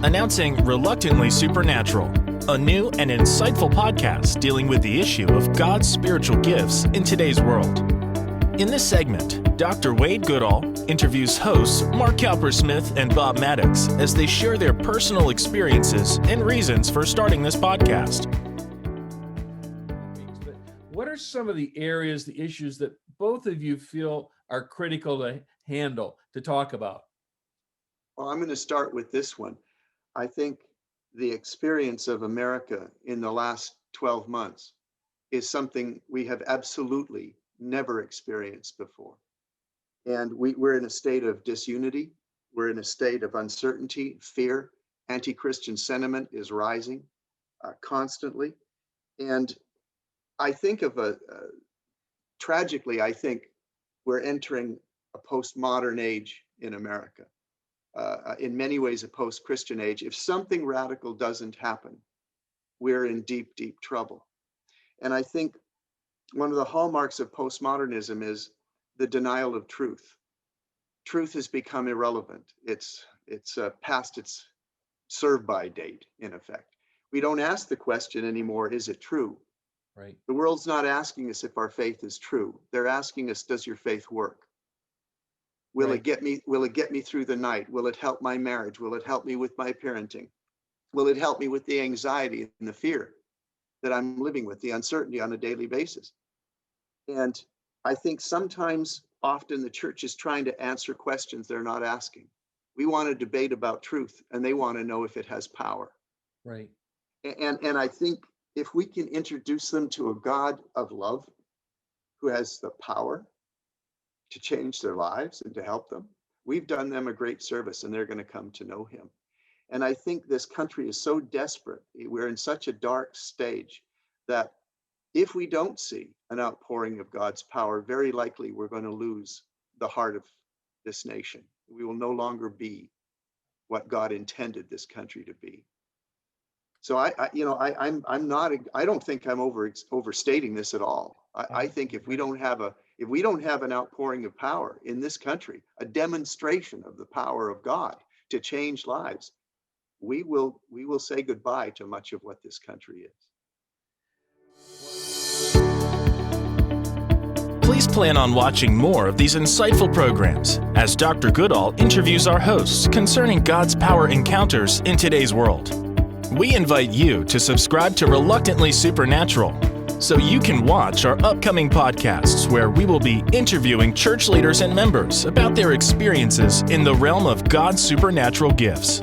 announcing Reluctantly Supernatural, a new and insightful podcast dealing with the issue of God's spiritual gifts in today's world. In this segment, Dr. Wade Goodall interviews hosts Mark Cowper-Smith and Bob Maddux as they share their personal experiences and reasons for starting this podcast. What are some of the areas, the issues that both of you feel are critical to handle, to talk about? Well, I'm going to start with this one. I think the experience of America in the last 12 months is something we have absolutely never experienced before. And we're in a state of disunity. We're in a state of uncertainty, fear. Anti-Christian sentiment is rising constantly. And I think tragically, I think we're entering a postmodern age in America. In many ways, a post-Christian age. If something radical doesn't happen, we're in deep, deep trouble. And I think one of the hallmarks of postmodernism is the denial of truth. Truth has become irrelevant. It's past its serve-by date, in effect. We don't ask the question anymore, is it true? Right. The world's not asking us if our faith is true. They're asking us, does your faith work? Will it get me through the night? Will it help my marriage? Will it help me with my parenting? Will it help me with the anxiety and the fear that I'm living with, the uncertainty on a daily basis? And I think often the church is trying to answer questions they're not asking. We want to debate about truth, and they want to know if it has power. Right. And I think if we can introduce them to a God of love who has the power to change their lives and to help them, we've done them a great service, and they're going to come to know him. And I think this country is so desperate. We're in such a dark stage that if we don't see an outpouring of God's power, very likely we're going to lose the heart of this nation. We will no longer be what God intended this country to be. So I don't think I'm overstating this at all. I think if we don't have an outpouring of power in this country, a demonstration of the power of God to change lives, we will say goodbye to much of what this country is. Please plan on watching more of these insightful programs as Dr. Goodall interviews our hosts concerning God's power encounters in today's world. We invite you to subscribe to Reluctantly Supernatural so you can watch our upcoming podcasts where we will be interviewing church leaders and members about their experiences in the realm of God's supernatural gifts.